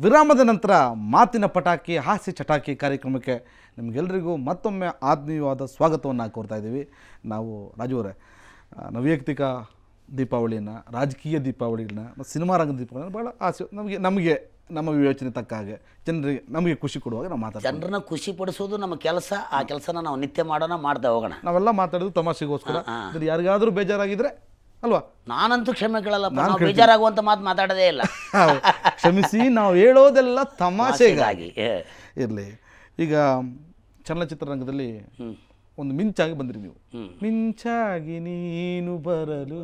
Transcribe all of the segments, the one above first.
ವಿರಾಮದ ನಂತರ ಮಾತಿನ ಪಟಾಕಿ ಹಾಸ್ಯ ಚಟಾಕಿ ಕಾರ್ಯಕ್ರಮಕ್ಕೆ ನಿಮಗೆಲ್ಲರಿಗೂ ಮತ್ತೊಮ್ಮೆ ಆತ್ಮೀಯವಾದ ಸ್ವಾಗತವನ್ನು ಕೋರ್ತಾ ಇದ್ದೀವಿ. ನಾವು ರಾಜು ಅವರೇ, ವೈಯಕ್ತಿಕ ದೀಪಾವಳಿಯನ್ನು, ರಾಜಕೀಯ ದೀಪಾವಳಿಗಳನ್ನ ಮತ್ತು ಸಿನಿಮಾ ರಂಗದ ದೀಪಾವಳಿನ ಭಾಳ ಆಸೆ ನಮಗೆ ನಮ್ಮ ವಿವೇಚನೆ ತಕ್ಕ ಹಾಗೆ ಜನರಿಗೆ ನಮಗೆ ಖುಷಿ ಕೊಡುವಾಗ ನಾವು ಮಾತಾಡ್ತೀವಿ. ಜನರನ್ನ ಖುಷಿ ಪಡಿಸೋದು ನಮ್ಮ ಕೆಲಸ. ಆ ಕೆಲಸನ ನಾವು ನಿತ್ಯ ಮಾಡೋಣ, ಮಾಡ್ತಾ ಹೋಗೋಣ. ನಾವೆಲ್ಲ ಮಾತಾಡೋದು ತಮಾಷೆಗೋಸ್ಕರ. ಯಾರಿಗಾದರೂ ಬೇಜಾರಾಗಿದ್ದರೆ ಅಲ್ವಾ, ನಾನಂತೂ ಕ್ಷಮೆ ಕೇಳಲ್ಲ. ನಾವು ಬೇಜಾರಾಗುವಂಥ ಮಾತು ಮಾತಾಡೋದೇ ಇಲ್ಲ. ಕ್ಷಮಿಸಿ, ನಾವು ಹೇಳೋದೆಲ್ಲ ತಮಾಷೆಗಾಗಿ ಇರಲಿ. ಈಗ ಚಲನಚಿತ್ರರಂಗದಲ್ಲಿ ಒಂದು ಮಿಂಚಾಗಿ ಬಂದ್ರಿ ನೀವು. ಮಿಂಚಾಗಿ ನೀನು ಬರಲು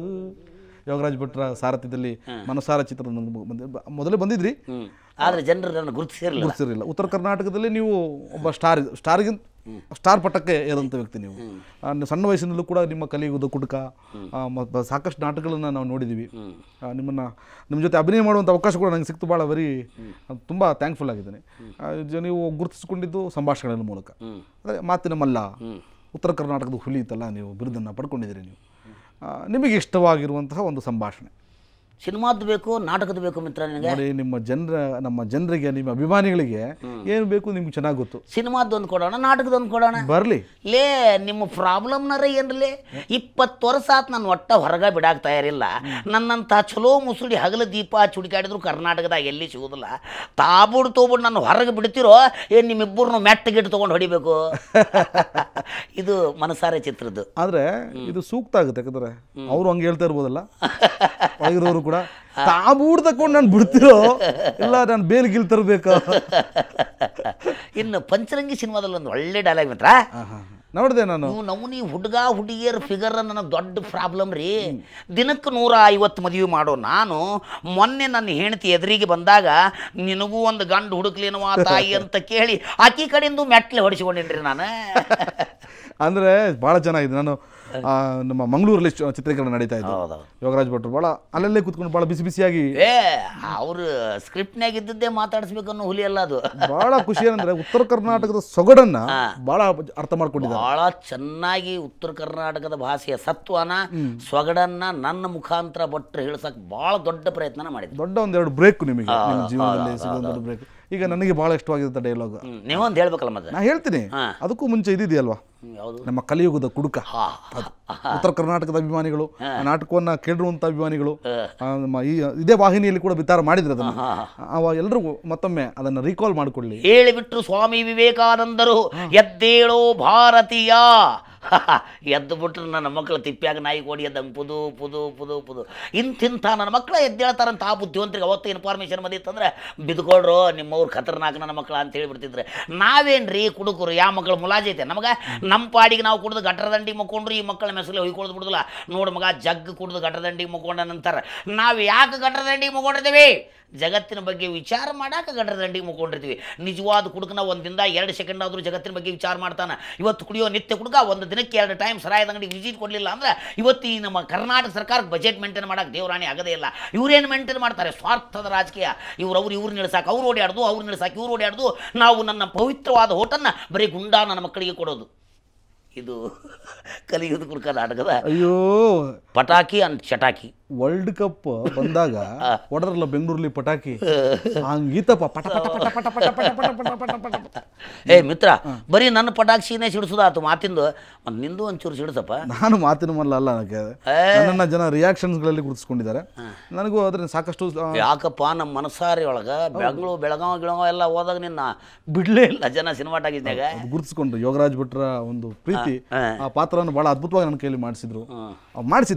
ಯೋಗರಾಜ್ ಭಟ್ರ ಸಾರಥ್ಯದಲ್ಲಿ ಮನಸಾರ ಚಿತ್ರದ ಮೊದಲೇ ಬಂದಿದ್ರಿ, ಆದರೆ ಜನರು ನನ್ನ ಗುರುತಿಸಿರಲಿಲ್ಲ. ಉತ್ತರ ಕರ್ನಾಟಕದಲ್ಲಿ ನೀವು ಒಬ್ಬ ಸ್ಟಾರ್ ಪಟ್ಟಕ್ಕೆ ಏರಂಥ ವ್ಯಕ್ತಿ. ನೀವು ಸಣ್ಣ ವಯಸ್ಸಿನಲ್ಲೂ ಕೂಡ ನಿಮ್ಮ ಕಲಿಯುವುದು ಕುಟುಕ, ಸಾಕಷ್ಟು ನಾಟಕಗಳನ್ನು ನಾವು ನೋಡಿದ್ದೀವಿ. ನಿಮ್ಮ ಜೊತೆ ಅಭಿನಯ ಮಾಡುವಂಥ ಅವಕಾಶ ಕೂಡ ನನಗೆ ಸಿಕ್ತು. ಭಾಳ ತುಂಬ ಥ್ಯಾಂಕ್ಫುಲ್ ಆಗಿದ್ದೇನೆ. ನೀವು ಗುರುತಿಸಿಕೊಂಡಿದ್ದು ಸಂಭಾಷಣೆಗಳ ಮೂಲಕ. ಅಂದರೆ ಮಾತಿನ ಮಲ್ಲ, ಉತ್ತರ ಕರ್ನಾಟಕದ ಹುಲಿ ಇತ್ತಲ್ಲ, ನೀವು ಬಿರುದನ್ನು ಪಡ್ಕೊಂಡಿದ್ದೀರಿ. ನೀವು ನಿಮಗೆ ಇಷ್ಟವಾಗಿರುವಂತಹ ಒಂದು ಸಂಭಾಷಣೆ ಸಿನಿಮಾದ್ದು ಬೇಕು, ನಾಟಕದ ಬೇಕು ಮಿತ್ರ ನಿನಗೆ? ನೋಡಿ, ನಮ್ಮ ಜನರಿಗೆ, ನಿಮ್ಮ ಅಭಿಮಾನಿಗಳಿಗೆ ಏನು ಬೇಕು ನಿಮ್ಗೆ ಚೆನ್ನಾಗಿ ಗೊತ್ತು. ಸಿನಿಮಾದೊಂದು ಕೊಡೋಣ, ನಾಟಕದೊಂದು ಕೊಡೋಣ, ಬರಲಿ. ಲೇ ನಿಮ್ಮ ಪ್ರಾಬ್ಲಮ್ನಾರ ಏನ್ರಲೇ? 20 ವರ್ಷ ಆತು ನಾನು ಒಟ್ಟ ಹೊರಗೆ ಬಿಡಾಕ ತಯಾರಿಲ್ಲ. ನನ್ನಂಥ ಚಲೋ ಮುಸುಡಿ ಹಗಲು ದೀಪ ಚುಡಿಕಾಡಿದ್ರು ಕರ್ನಾಟಕದಾಗ ಎಲ್ಲಿ ಸಿಗೋದಿಲ್ಲ. ತೋಬಿಡು ನಾನು ಹೊರಗೆ ಬಿಡ್ತಿರೋ ಏನು ನಿಮ್ಮಿಬ್ಬರನ್ನು ಮೆಟ್ಟಗಿಟ್ಟು ತೊಗೊಂಡು ಹೊಡಿಬೇಕು? ಇದು ಮನಸಾರೆ ಚಿತ್ರದ್ದು. ಆದರೆ ಇದು ಸೂಕ್ತ ಆಗುತ್ತೆ, ಯಾಕಂದರೆ ಅವರು ಹಂಗೆ ಹೇಳ್ತಾ ಇರ್ಬೋದಲ್ಲ, ಒಳಗಿರೋರು ಕೂಡ ತಾಬೂಡ್ ತಕೊಂಡು ನಾನು ಬಿಡ್ತಿರೋ ಇಲ್ಲ ನಾನು ಬೇಲ್ ಗಿಲ್ ತರಬೇಕು. ಇನ್ನು ಪಂಚರಂಗಿ ಸಿನಿಮಾದಲ್ಲಿ ಒಂದು ಒಳ್ಳೆ ಡೈಲಾಗ್ ಮಿತ್ರ ನೋಡಿದೆ ನಾನು. ನೀವು ಹುಡುಗ ಹುಡುಗಿಯರ ಫಿಗರ್ ನನಗೆ ದೊಡ್ಡ ಪ್ರಾಬ್ಲಮ್ ರೀ. ದಿನಕ್ಕೆ 150 ಮದುವೆ ಮಾಡೋ ನಾನು ಮೊನ್ನೆ ನನ್ನ ಹೆಂಡತಿ ಎದುರಿಗೆ ಬಂದಾಗ ನಿನಗೂ ಒಂದು ಗಂಡು ಹುಡುಕ್ಲೇನವಾ ತಾಯಿ ಅಂತ ಕೇಳಿ ಆಕಿ ಕಡೆಯಿಂದ ಮೆಟ್ಲೆ ಹೊಡಿಸ್ಕೊಂಡಿನ್ರಿ ನಾನು. ಅಂದರೆ ಭಾಳ ಚೆನ್ನಾಗಿದೆ. ನಾನು ನಮ್ಮ ಮಂಗಳೂರಲ್ಲಿ ಚಿತ್ರೀಕರಣ ನಡೀತಾ ಇತ್ತು. ಯೋಗರಾಜ್ ಭಟ್ರು ಭಾಳ ಅಲ್ಲಲ್ಲೇ ಕೂತ್ಕೊಂಡು ಭಾಳ ಬಿಸಿ ಬಿಸಿಯಾಗಿ ಅವರು ಸ್ಕ್ರಿಪ್ಟ್ನಾಗ ಇದ್ದದ್ದೇ ಮಾತಾಡಿಸ್ಬೇಕನ್ನೋ ಹುಲಿ ಅಲ್ಲ ಅದು. ಭಾಳ ಖುಷಿ ಏನಂದ್ರೆ ಉತ್ತರ ಕರ್ನಾಟಕದ ಸೊಗಡನ್ನ ಭಾಳ ಅರ್ಥ ಮಾಡ್ಕೊಂಡಿದ್ದಾರೆ. ಭಾಳ ಚೆನ್ನಾಗಿ ಉತ್ತರ ಕರ್ನಾಟಕದ ಭಾಷೆಯ ಸತ್ವನ ಸೊಗಡನ್ನ ನನ್ನ ಮುಖಾಂತರ ಭಟ್ರು ಹೇಳ್ಸಕ್ ಭಾಳ ದೊಡ್ಡ ಪ್ರಯತ್ನ ಮಾಡಿದ್ರು. ದೊಡ್ಡ ಒಂದೆರಡು ಬ್ರೇಕ್ ನಿಮಗೆ ನಿಮ್ಮ ಜೀವನದಲ್ಲಿ ಸಿಗೋದು ದೊಡ್ಡ ಬ್ರೇಕ್. ಈಗ ನನಗೆ ಭಾಳ ಇಷ್ಟವಾಗಿದ್ದ ಡೈಲಾಗ್ ನೀವೊಂದು ಹೇಳ್ಬೇಕಲ್ಲ. ಮತ್ತೆ ನಾ ಹೇಳ್ತೀನಿ, ಅದಕ್ಕೂ ಮುಂಚೆ ಇದಿದೆಯಲ್ವಾ, ನಮ್ಮ ಕಲಿಯುಗದ ಕುಡುಕ. ಉತ್ತರ ಕರ್ನಾಟಕದ ಅಭಿಮಾನಿಗಳು ನಾಟಕವನ್ನ ಕೇಳಿರುವಂತ ಅಭಿಮಾನಿಗಳು ನಮ್ಮ ಇದೇ ವಾಹಿನಿಯಲ್ಲಿ ಕೂಡ ಬಿತ್ತಾರ ಮಾಡಿದ್ರು ಅದನ್ನ. ಎಲ್ಲರೂ ಮತ್ತೊಮ್ಮೆ ಅದನ್ನ ರೀಕಾಲ್ ಮಾಡಿಕೊಳ್ಳಿ. ಹೇಳಿಬಿಟ್ರು ಸ್ವಾಮಿ ವಿವೇಕಾನಂದರು, ಎದ್ದೇಳೋ ಭಾರತೀಯ. ಎದ್ದು ಬಿಟ್ರು ನನ್ನ ಮಕ್ಕಳ ತಿಪ್ಪ್ಯಾಗ ನಾಯಿ ಕೋಡಿ ಎದ್ದಂಗೆ ಪುದು ಪುದು ಪುದು ಪುದು. ಇಂತಿಂಥ ನನ್ನ ಮಕ್ಕಳ ಎದ್ದೇಳ್ತಾರಂತ ಆ ಬುದ್ಧಿವಂತರಿಗೆ ಅವತ್ತು ಇನ್ಫಾರ್ಮೇಷನ್ ಬಂದಿತ್ತಂದ್ರೆ ಬಿದ್ಕೊಳ್ರು ನಿಮ್ಮವ್ರು ಖತರ್ನಾಕ್ ನನ್ನ ಮಕ್ಕಳ ಅಂತ ಹೇಳಿಬಿಡ್ತಿದ್ರೆ ನಾವೇನ್ರಿ ಕುಡುಕರು? ಯಾವ ಮಕ್ಕಳು ಮುಲಾಜೈತೆ ನಮಗೆ? ನಮ್ಮ ಪಾಡಿಗೆ ನಾವು ಕುಡಿದು ಗಟ್ಟರದಂಡಿಗೆ ಮುಕ್ಕೊಂಡ್ರು ಈ ಮಕ್ಕಳ ಮೆಸಲೆ ಹೊಯ್ಕೊಳ್ದು ಬಿಡುದಿಲ್ಲ. ನೋಡು ಮಗ, ಜಗ್ ಕುಡಿದು ಗಟ್ಟರದಂಡಿಗೆ ಮುಕ್ಕೊಂಡ ನಂತರ ನಾವು ಯಾಕೆ ಗಟ್ಟರದಂಡಿಗೆ ಮುಕ್ಕೊಂಡಿರ್ತೀವಿ? ಜಗತ್ತಿನ ಬಗ್ಗೆ ವಿಚಾರ ಮಾಡಾಕ ಗಟ್ಟರದಂಡಿಗೆ ಮುಕ್ಕೊಂಡಿರ್ತೀವಿ. ನಿಜವಾದ ಕುಡುಕನ ಒಂದಿಂದ 2 ಸೆಕೆಂಡ್ ಆದರೂ ಜಗತ್ತಿನ ಬಗ್ಗೆ ವಿಚಾರ ಮಾಡ್ತಾನೆ. ಇವತ್ತು ಕುಡಿಯೋ ನಿತ್ಯ ಕುಡುಕ ಒಂದು ದಿನಕ್ಕೆ 2 ಟೈಮ್ ಸರಾಯದ ಅಂಗಡಿಗೆ ವಿಸಿಟ್ ಕೊಡಲಿಲ್ಲ ಅಂದ್ರೆ ಇವತ್ತು ಈ ನಮ್ಮ ಕರ್ನಾಟಕ ಸರ್ಕಾರಕ್ಕೆ ಬಜೆಟ್ ಮೇಂಟೈನ್ ಮಾಡಕ್ಕೆ ದೇವರಾಣಿ ಆಗದೇ ಇಲ್ಲ. ಇವರೇನು ಮೇಂಟೈನ್ ಮಾಡ್ತಾರೆ? ಸ್ವಾರ್ಥದ ರಾಜಕೀಯ. ಇವ್ರು ನಿಲ್ಸಾಕ ಅವ್ರು ಓಡಾಡ್ದು, ಅವ್ರು ನಿಲ್ಸಾಕ ಇವ್ರು ಓಡಾಡ್ದು. ನಾವು ನನ್ನ ಪವಿತ್ರವಾದ ಹೋಟನ್ನ ಬರೀ ಗುಂಡಾ ನನ್ನ ಮಕ್ಕಳಿಗೆ ಕೊಡೋದು. ಇದು ಕಲಿಯುವುದು ಕುಡುಕ ನಾಟಕದ ಅಯ್ಯೋ ಪಟಾಕಿ ಅಂಡ್ ಚಟಾಕಿ. ವರ್ಲ್ಡ್ ಕಪ್ ಬಂದಾಗ ಹೊಡೆದ್ರಲ್ಲ ಬೆಂಗಳೂರಲ್ಲಿ ಪಟಾಕಿ, ಹಂಗೀತಪ್ಪ ಪಟ ಪಟ ಪಟ ಪಟ ಪಟ ಪಟ ಪಟ ಪಟ ಪಟ ಪಟ ಪಟ. ಏ ಮಿತ್ರ, ಬರೀ ನನ್ನ ಪಟಾಕ್ಷಿನೇ ಸಿಡಿಸೋದಾತು, ಮಾತಿಂದು ಒಂದು ನಿಂದು ಒಂಚೂರು ಸಿಡಿಸಪ್ಪ. ನಾನು ಮಾತಿನ ಮಲ್ಲ ಅಲ್ಲ, ನನ್ನ ಜನ ರಿಯಾಕ್ಷನ್ಸ್ಗಳಲ್ಲಿ ಗುರುತಿಸ್ಕೊಂಡಿದ್ದಾರೆ. ನನಗೂ ಅದ್ರ ಸಾಕಷ್ಟು. ಯಾಕಪ್ಪ ನಮ್ಮ ಮನಸಾರಿ ಒಳಗೆ ಬೆಂಗಳೂರು ಬೆಳಗಾವಿ ಗಿಳಗಾವ್ ಎಲ್ಲ ಹೋದಾಗ ನಿನ್ನ ಬಿಡ್ಲೇ ಇಲ್ಲ ಜನ ಸಿನಿಮಾ ಟಾಕೀಸ್ನಾಗ ಗುರುತಿಸ್ಕೊಂಡ್ರು. ಯೋಗರಾಜ್ ಭಟ್ರ ಒಂದು ಪ್ರೀತಿ, ಆ ಪಾತ್ರವನ್ನು ಬಹಳ ಅದ್ಭುತವಾಗಿ ನನ್ನ ಕೈಯಲ್ಲಿ ಮಾಡಿಸಿದ್ರು.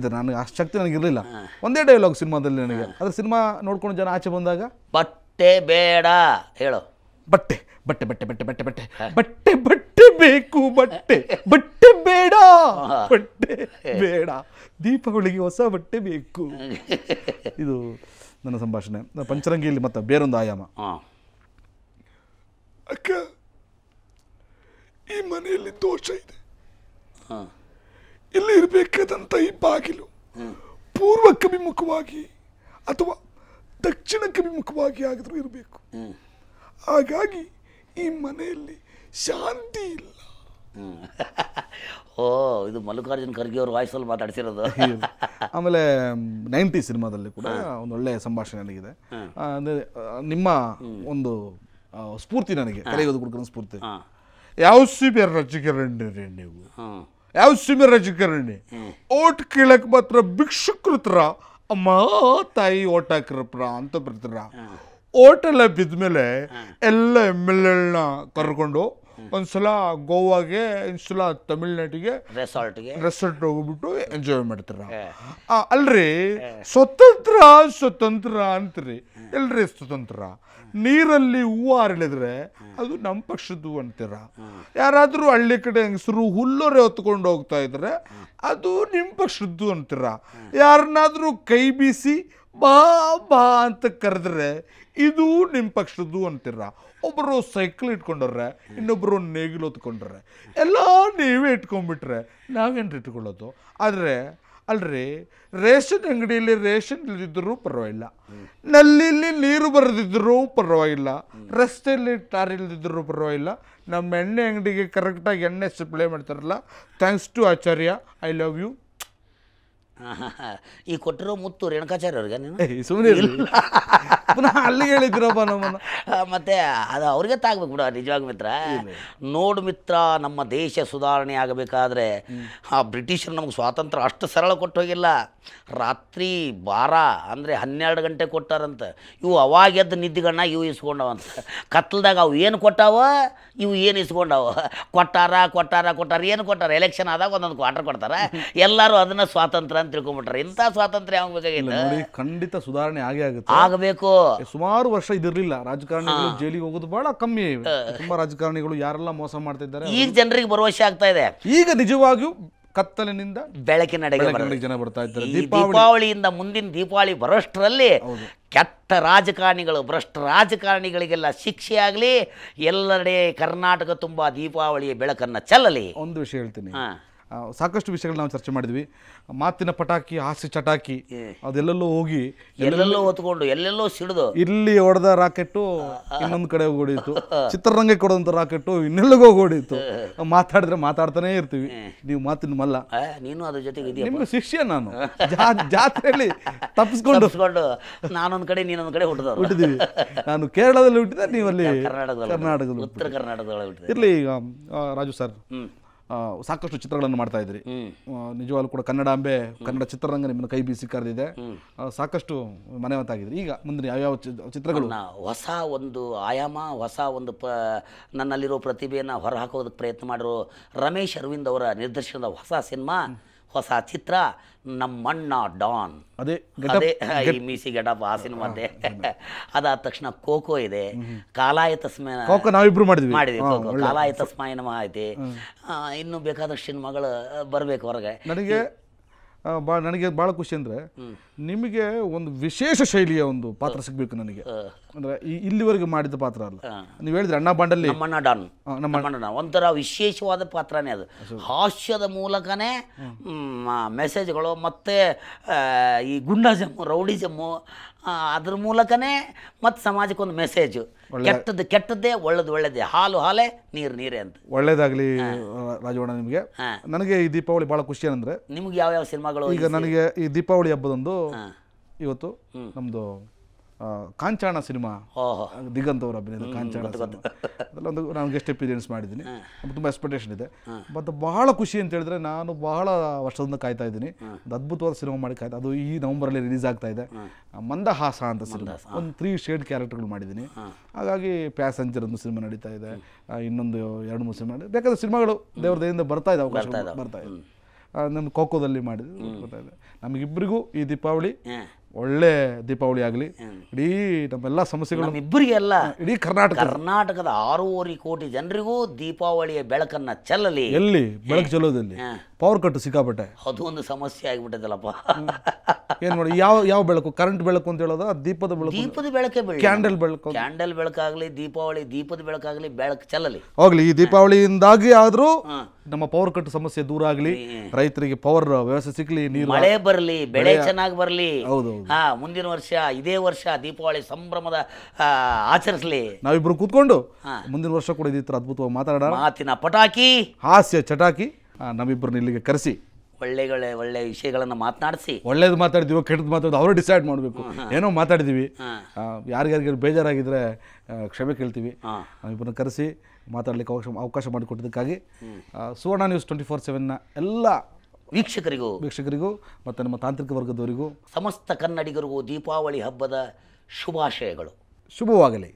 ನನಗೆ ಅಷ್ಟು ಶಕ್ತಿ ನನಗಿರಲಿಲ್ಲ. ಒಂದೇ ಡೈಲಾಗ್ ಸಿನಿಮಾದಲ್ಲಿ ನನಗೆ. ಅದ್ರ ಸಿನಿಮಾ ನೋಡ್ಕೊಂಡು ಜನ ಆಚೆ ಬಂದಾಗ ಬಟ್ಟೆ ಬೇಡ ಹೇಳೋ, ಬಟ್ಟೆ ಬಟ್ಟೆ ಬಟ್ಟೆ ಬಟ್ಟೆ ಬಟ್ಟೆ ಬಟ್ಟೆ ಬಟ್ಟೆ ಬಟ್ಟೆ ಬೇಕು, ಬಟ್ಟೆ ಬಟ್ಟೆ ಬೇಡ, ಬಟ್ಟೆ ಬೇಡ, ದೀಪಾವಳಿಗೆ ಹೊಸ ಬಟ್ಟೆ ಬೇಕು. ಇದು ನನ್ನ ಸಂಭಾಷಣೆ. ಪಂಚರಂಗಿಯಲ್ಲಿ ಮತ್ತೆ ಬೇರೊಂದು ಆಯಾಮ. ಅಕ್ಕ, ಈ ಮನೆಯಲ್ಲಿ ದೋಷ ಇದೆ. ಇಲ್ಲಿ ಇರಬೇಕಾದಂಥ ಈ ಬಾಗಿಲು ಪೂರ್ವಕ್ಕಭಿಮುಖವಾಗಿ ಅಥವಾ ದಕ್ಷಿಣಕ್ಕಭಿಮುಖವಾಗಿ ಆಗಿದ್ರೂ ಇರಬೇಕು. ಹಾಗಾಗಿ ಈ ಮನೆಯಲ್ಲಿ ಶಾಂತಿ ಇಲ್ಲ. ಓ, ಇದು ಮಲ್ಲಿಕಾರ್ಜುನ್ ಖರ್ಗೆ ಅವ್ರ ವಾಯ್ಸಲ್ಲಿ ಮಾತಾಡ್ಸಿರೋದು. ಆಮೇಲೆ 90 ಸಿನಿಮಾದಲ್ಲಿ ಕೂಡ ಒಂದು ಒಳ್ಳೆ ಸಂಭಾಷಣೆ ನನಗಿದೆ. ಅಂದರೆ ನಿಮ್ಮ ಒಂದು ಸ್ಫೂರ್ತಿ ನನಗೆ ಕಲಿಯೋದು ಕುಡ್ಕೋ ಸ್ಫೂರ್ತಿ. ಯಾವ ಸಿಬಿ ರಾಜಕಾರಣಿ ನೀವು, ಯಾವ ಸಿಬಿ ರಾಜಕಾರಣಿ ಓಟ್ ಕೇಳಕ್ ಮಾತ್ರ ಭಿಕ್ಷುಕೃತರ ಅಮ್ಮ ತಾಯಿ ಓಟ್ ಹಾಕಿರಪ್ರ ಅಂತ ಬರ್ತೀರ. ಓಟೆಲ್ಲ ಬಿದ್ಮೇಲೆ ಎಲ್ಲ MLA ಕರ್ಕೊಂಡು ಒಂದ್ಸಲ ಗೋವಾಗೆ, ಒಂದ್ಸಲ ತಮಿಳ್ನಾಡಿಗೆ ರೆಸಾರ್ಟ್ ಹೋಗ್ಬಿಟ್ಟು ಎಂಜಾಯ್ ಮಾಡ್ತಾರ. ಅಲ್ರಿ ಸ್ವತಂತ್ರ ಅಂತೀರಿ, ಎಲ್ರಿ ಸ್ವತಂತ್ರ? ನೀರಲ್ಲಿ ಹೂವು ಅರಳಿದ್ರೆ ಅದು ನಮ್ಮ ಪಕ್ಷದ್ದು ಅಂತೀರ. ಯಾರಾದರೂ ಹಳ್ಳಿ ಕಡೆ ಹೆಂಗಸರು ಹುಲ್ಲೊರೆ ಹೊತ್ಕೊಂಡು ಹೋಗ್ತಾ ಇದ್ರೆ ಅದು ನಿಮ್ಮ ಪಕ್ಷದ್ದು ಅಂತೀರ. ಯಾರನ್ನಾದ್ರೂ ಕೈ ಬೀಸಿ ಬಾ ಬಾ ಅಂತ ಕರೆದ್ರೆ ಇದು ನಿಮ್ಮ ಪಕ್ಷದ್ದು ಅಂತೀರ. ಒಬ್ಬರು ಸೈಕಲ್ ಇಟ್ಕೊಂಡ್ರೆ, ಇನ್ನೊಬ್ಬರು ನೇಗಿಲು ಹೊತ್ಕೊಂಡ್ರೆ, ಎಲ್ಲ ನೀವೇ ಇಟ್ಕೊಂಡ್ಬಿಟ್ರೆ ನಾವೇನು ಇಟ್ಕೊಳ್ಳೋದು? ಆದರೆ ಅಲ್ರಿ, ರೇಷನ್ ಅಂಗಡಿಯಲ್ಲಿ ರೇಷನ್ ಇಲ್ಲದಿದ್ದರೂ ಪರವಾಗಿಲ್ಲ, ನಲ್ಲಿಲಿ ನೀರು ಬರೆದಿದ್ದರೂ ಪರವಾಗಿಲ್ಲ, ರಸ್ತೆಯಲ್ಲಿ ಟಾರ್ ಇಲ್ಲದಿದ್ದರೂ ಪರವಾಗಿಲ್ಲ, ನಮ್ಮ ಎಣ್ಣೆ ಅಂಗಡಿಗೆ ಕರೆಕ್ಟಾಗಿ ಎಣ್ಣೆ ಸಪ್ಲೈ ಮಾಡ್ತಾರಲ್ಲ, thanks to Acharya, I love you. ಈ ಕೊಟ್ಟಿರೋ ಮುತ್ತು ರೇಣುಕಾಚಾರ್ಯ ಅವ್ರಿಗೆ ನೀನು ಸುಮ್ಮನೆ ಪುನಃ ಅಲ್ಲಿಗೆ ಹೇಳಿದ್ದೀರಪ್ಪ ನಮ್ಮನ್ನು. ಮತ್ತೆ ಅದು ಅವ್ರಿಗೆ ತಾಗ್ಬೇಕು ಬಿಡ. ನಿಜವಾಗ ಮಿತ್ರ, ನೋಡು ಮಿತ್ರ, ನಮ್ಮ ದೇಶ ಸುಧಾರಣೆ ಆಗಬೇಕಾದ್ರೆ ಆ ಬ್ರಿಟಿಷರು ನಮ್ಗೆ ಸ್ವಾತಂತ್ರ್ಯ ಅಷ್ಟು ಸರಳ ಕೊಟ್ಟು ಹೋಗಿಲ್ಲ. ರಾತ್ರಿ 12 ಅಂದರೆ 12 ಗಂಟೆ ಕೊಟ್ಟಾರಂತ. ಇವು ಅವಾಗ ಎದ್ದು ನಿದ್ದಿಗಣ್ಣ ಇವು ಇಸ್ಕೊಂಡವಂತ. ಕತ್ಲದಾಗ ಅವು ಏನು ಕೊಟ್ಟಾವ, ಇವು ಏನು ಇಸ್ಕೊಂಡವ. ಕೊಟ್ಟಾರ ಏನು ಕೊಟ್ಟಾರ? ಎಲೆಕ್ಷನ್ ಆದಾಗ ಒಂದೊಂದು ಕ್ವಾರ್ಟರ್ ಕೊಡ್ತಾರೆ. ಎಲ್ಲರೂ ಅದನ್ನ ಸ್ವಾತಂತ್ರ್ಯ ಅಂತ ತಿಳ್ಕೊಂಡ್ಬಿಟ್ರೆ. ಇಂಥ ಸ್ವಾತಂತ್ರ್ಯ ಆಗಬೇಕಾಗಿಲ್ಲ. ಖಂಡಿತ ಸುಧಾರಣೆ ಆಗಬೇಕು. ಸುಮಾರು ವರ್ಷ ಇದಿರಲಿಲ್ಲ. ರಾಜಕಾರಣಿಗಳು ಜೈಲಿಗೆ ಹೋಗೋದು ಬಹಳ ಕಮ್ಮಿ. ತುಂಬಾ ರಾಜಕಾರಣಿಗಳು ಯಾರೆಲ್ಲ ಮೋಸ ಮಾಡ್ತಿದ್ದಾರೆ ಈಗ ಜನರಿಗೆ ಭರವಸೆ ಆಗ್ತಾ ಇದೆ. ಈಗ ನಿಜವಾಗಿಯೂ ಕತ್ತಲಿನಿಂದ ಬೆಳಕಿನೆಡೆಗೆ ಜನ ಬರ್ತಾ ಇದ್ದಾರೆ. ದೀಪಾವಳಿಯಿಂದ ಮುಂದಿನ ದೀಪಾವಳಿ ಬರೋಷ್ಟರಲ್ಲಿ ಕೆಟ್ಟ ರಾಜಕಾರಣಿಗಳು, ಭ್ರಷ್ಟ ರಾಜಕಾರಣಿಗಳಿಗೆಲ್ಲ ಶಿಕ್ಷೆ ಆಗಲಿ, ಎಲ್ಲೆಡೆ ಕರ್ನಾಟಕ ತುಂಬ ದೀಪಾವಳಿಯ ಬೆಳಕನ್ನು ಚೆಲ್ಲಲಿ. ಒಂದು ವಿಷಯ ಹೇಳ್ತೀನಿ, ಸಾಕಷ್ಟು ವಿಷಯಗಳು ನಾವು ಚರ್ಚೆ ಮಾಡಿದ್ವಿ. ಮಾತಿನ ಪಟಾಕಿ, ಹಾಸ್ಯ ಚಟಾಕಿ ಅದೆಲ್ಲೆಲ್ಲೋ ಹೋಗಿ ಎಲ್ಲೆಲ್ಲೋ ಹೊತ್ಕೊಂಡು ಎಲ್ಲೆಲ್ಲೋ ಸಿಡಿದು, ಇಲ್ಲಿ ಹೊಡೆದ ರಾಕೆಟ್ಟು ಇನ್ನೊಂದು ಕಡೆ ಹೋಗಿತ್ತು, ಚಿತ್ರರಂಗಕ್ಕೆ ಕೊಡೋಂಥ ರಾಕೆಟ್ಟು ಇನ್ನೆಲ್ಲಿಗೋ ಹೋಗಿತ್ತು. ಮಾತಾಡಿದ್ರೆ ಮಾತಾಡ್ತಾನೆ ಇರ್ತೀವಿ. ನೀವು ಮಾತಿನ ಮಲ್ಲ, ನೀನು ಅದ್ರ ಜೊತೆಗೆ ನಿಮ್ಮ ಶಿಷ್ಯ ನಾನು. ಜಾತ್ರೆಯಲ್ಲಿ ತಪ್ಪಿಸ್ಕೊಂಡು ನಾನೊಂದ್ ಕಡೆ ನೀನೊಂದ್ ಕಡೆ ಹುಟ್ಟಿದೀವಿ. ನಾನು ಕೇರಳದಲ್ಲಿ ಹುಟ್ಟಿದೆ, ನೀವಲ್ಲಿ ಕರ್ನಾಟಕದಲ್ಲಿ, ಉತ್ತರ ಕರ್ನಾಟಕದಲ್ಲಿ ಇರ್ಲಿ. ಈಗ ರಾಜು ಸರ್ ಸಾಕಷ್ಟು ಚಿತ್ರಗಳನ್ನು ಮಾಡ್ತಾ ಇದ್ರಿ. ನಿಜವಾಗ್ಲೂ ಕೂಡ ಕನ್ನಡಾಂಬೆ, ಕನ್ನಡ ಚಿತ್ರರಂಗ ನಿಮ್ಮನ್ನು ಕೈ ಬೀಸಿ ಕರೆದಿದೆ. ಸಾಕಷ್ಟು ಮನೆವಂತಾಗಿದ್ರಿ. ಈಗ ಮುಂದೆ ಯಾವ್ಯಾವ ಚಿತ್ರಗಳು? ಹೊಸ ಒಂದು ಆಯಾಮ, ಹೊಸ ಒಂದು ನನ್ನಲ್ಲಿರೋ ಪ್ರತಿಭೆಯನ್ನು ಹೊರಹಾಕೋದಕ್ಕೆ ಪ್ರಯತ್ನ ಮಾಡಿರೋ ರಮೇಶ್ ಅರವಿಂದ್ ಅವರ ನಿರ್ದೇಶನದ ಹೊಸ ಸಿನಿಮಾ, ಹೊಸ ಚಿತ್ರ ನಮ್ಮಣ್ಣ ಡಾನ್. ಅದೇ ಈ ಮೀಸಿ ಗೆಟಪ್ ಆ ಸಿನಿಮಾದೆ. ಅದಾದ ತಕ್ಷಣ ಕೋಕೋ ಇದೆ, ಕಾಲಾಯ ತಸ್ಮಯ ನಾವಿಬ್ರು ಮಾಡಿದ್ವಿ. ಕಾಲಾಯ ತಸ್ಮಯ ನಮಃ ಐತಿ. ಇನ್ನು ಬೇಕಾದಷ್ಟು ಸಿನಿಮಾಗಳು ಬರಬೇಕು ಹೊರಗೆ. ನನಗೆ ಭಾಳ ಖುಷಿ ಅಂದರೆ ನಿಮಗೆ ಒಂದು ವಿಶೇಷ ಶೈಲಿಯ ಒಂದು ಪಾತ್ರ ಸಿಗಬೇಕು ನನಗೆ. ಅಂದರೆ ಇಲ್ಲಿವರೆಗೆ ಮಾಡಿದ ಪಾತ್ರ ಅಲ್ಲ. ನೀವು ಹೇಳಿದ್ರೆ ಅಣ್ಣ ಬಾಂಡಲ್ಲಿ ನಮ್ಮಣ್ಣ ಡಾನ್, ಒಂಥರ ವಿಶೇಷವಾದ ಪಾತ್ರನೇ ಅದು. ಹಾಸ್ಯದ ಮೂಲಕನೇ ಮೆಸೇಜ್ಗಳು, ಮತ್ತು ಈ ಗುಂಡಾಜಮ್ಮು, ರೌಡಿಜಮ್ಮು, ಅದ್ರ ಮೂಲಕನೇ ಮತ್ತು ಸಮಾಜಕ್ಕೊಂದು ಮೆಸೇಜು. ಕೆಟ್ಟದ್ದೇ ಒಳ್ಳೇದೇ, ಹಾಲು ಹಾಲೇ, ನೀರು ನೀರೇ ಅಂತ. ಒಳ್ಳೇದಾಗಲಿ ರಾಜವಣ್ಣ ನಿಮಗೆ. ನನಗೆ ಈ ದೀಪಾವಳಿ ಭಾಳ ಖುಷಿ ಏನಂದರೆ, ನಿಮ್ಗೆ ಯಾವ್ಯಾವ ಸಿನಿಮಾಗಳು? ಈಗ ನನಗೆ ಈ ದೀಪಾವಳಿ ಹಬ್ಬದಂದು ಇವತ್ತು ನಮ್ಮದು ಕಾಂಚಾಣ ಸಿನಿಮಾ, ದಿಗಂತ್ ಅವರ ಅಭಿನಯದ ಕಾಂಚಾಣ ಅದೆಲ್ಲ ನಾನು ಗೆಸ್ಟ್ ಅಪಿಯರೆನ್ಸ್ ಮಾಡಿದ್ದೀನಿ. ತುಂಬ ಎಕ್ಸ್ಪೆಕ್ಟೇಷನ್ ಇದೆ. ಮತ್ತು ಬಹಳ ಖುಷಿ ಅಂತ ಹೇಳಿದ್ರೆ, ನಾನು ಬಹಳ ವರ್ಷದಿಂದ ಕಾಯ್ತಾ ಇದ್ದೀನಿ. ಒಂದು ಅದ್ಭುತವಾದ ಸಿನಿಮಾ ಮಾಡಿ ಕಾಯ್ತಾ, ಅದು ಈ ನವಂಬರಲ್ಲಿ ರಿಲೀಸ್ ಆಗ್ತಾ ಇದೆ. ಮಂದಹಾಸ ಅಂತ ಸಿನಿಮಾ, ಒಂದು 3 ಶೇಡ್ ಕ್ಯಾರೆಕ್ಟರ್ಗಳು ಮಾಡಿದ್ದೀನಿ. ಹಾಗಾಗಿ ಪ್ಯಾಸೆಂಜರ್ ಒಂದು ಸಿನಿಮಾ ನಡೀತಾ ಇದೆ, ಇನ್ನೊಂದು 2-3 ಸಿನಿಮಾ ಬೇಕಾದ ಸಿನಿಮಾಗಳು ದೇವ್ರ ದಯೆಯಿಂದ ಬರ್ತಾ ಇದೆ, ಅವಕಾಶ ಬರ್ತಾ ಇದೆ. ನಮ್ಮ ಕೋಕೋದಲ್ಲಿ ಮಾಡಿದ್ವಿ ಬರ್ತಾ ಇದೆ. ನಮಗಿಬ್ಬರಿಗೂ ಈ ದೀಪಾವಳಿ ಒಳ್ಳೆ ದೀಪಾವಳಿ ಆಗಲಿ. ಇಡೀ ನಮ್ಮೆಲ್ಲ ಸಮಸ್ಯೆಗಳು ಇಬ್ಬರಿಗೆ ಅಲ್ಲ, ಇಡೀ ಕರ್ನಾಟಕದ 6.5 ಕೋಟಿ ಜನರಿಗೂ ದೀಪಾವಳಿಯ ಬೆಳಕನ್ನ ಚೆಲ್ಲಲಿ. ಎಲ್ಲಿ ಬೆಳಕು ಚೆಲ್ಲೋದಲ್ಲಿ ಪವರ್ ಕಟ್ ಸಿಕ್ಕಾಪಟ್ಟೆ, ಅದು ಒಂದು ಸಮಸ್ಯೆ ಆಗಿಬಿಟ್ಟದಲ್ಲಪ್ಪ. ಏನ್ ಮಾಡಿ, ಯಾವ ಬೆಳಕು? ಕರೆಂಟ್ ಬೆಳಕು ಅಂತ ಹೇಳೋದು, ದೀಪದ ಬೆಳಕು, ದೀಪದ ಬೆಳಕೆ, ಕ್ಯಾಂಡಲ್ ಬೆಳಕು, ಕ್ಯಾಂಡಲ್ ಬೆಳಕಾಗ್ಲಿ, ದೀಪಾವಳಿ ದೀಪದ ಬೆಳಕಾಗ್ಲಿ, ಬೆಳಕು ಚೆಲ್ಲಲಿ ಹೋಗ್ಲಿ. ಈ ದೀಪಾವಳಿಯಿಂದಾಗಿ ಆದ್ರೂ ನಮ್ಮ ಪವರ್ ಕಟ್ ಸಮಸ್ಯೆ ದೂರ ಆಗಲಿ, ರೈತರಿಗೆ ಪವರ್ ವ್ಯವಸ್ಥೆ ಸಿಗಲಿ, ನೀರು ಮಳೆ ಬರಲಿ, ಬೆಳೆ ಚೆನ್ನಾಗಿ ಬರಲಿ. ಹೌದು ಮುಂದಿನ ವರ್ಷ ಇದೇ ವರ್ಷ ದೀಪಾವಳಿ ಸಂಭ್ರಮದ ಆಚರಿಸಲಿ. ನಾವಿಬ್ರು ಕೂತ್ಕೊಂಡು ಮುಂದಿನ ವರ್ಷ ಕೂಡ ಇದೇ ಥರ ಅದ್ಭುತವಾಗಿ ಮಾತಾಡೋಣ. ಮಾತಿನ ಪಟಾಕಿ, ಹಾಸ್ಯ ಚಟಾಕಿ ನಮ್ಮಿಬ್ಬರನ್ನ ಇಲ್ಲಿಗೆ ಕರೆಸಿ ಒಳ್ಳೆ ವಿಷಯಗಳನ್ನು ಮಾತನಾಡಿಸಿ, ಒಳ್ಳೇದು ಮಾತಾಡಿದೀವೋ ಕೆಟ್ಟದ್ದು ಮಾತಾಡಿದ್ವಿ ಅವರೇ ಡಿಸೈಡ್ ಮಾಡಬೇಕು. ಏನೋ ಮಾತಾಡಿದ್ದೀವಿ, ಯಾರಿಗಾರಿಗೆ ಬೇಜಾರಾಗಿದ್ದರೆ ಕ್ಷಮೆ ಕೇಳ್ತೀವಿ. ನಾವಿಬ್ಬರನ್ನ ಕರೆಸಿ ಮಾತಾಡಲಿಕ್ಕೆ ಅವಕಾಶ ಮಾಡಿಕೊಟ್ಟಿದ್ದಕ್ಕಾಗಿ ಸುವರ್ಣ ನ್ಯೂಸ್ 24/7ನ ಎಲ್ಲ ವೀಕ್ಷಕರಿಗೂ ಮತ್ತು ನಮ್ಮ ತಾಂತ್ರಿಕ ವರ್ಗದವರಿಗೂ ಸಮಸ್ತ ಕನ್ನಡಿಗರಿಗೂ ದೀಪಾವಳಿ ಹಬ್ಬದ ಶುಭಾಶಯಗಳು. ಶುಭವಾಗಲಿ.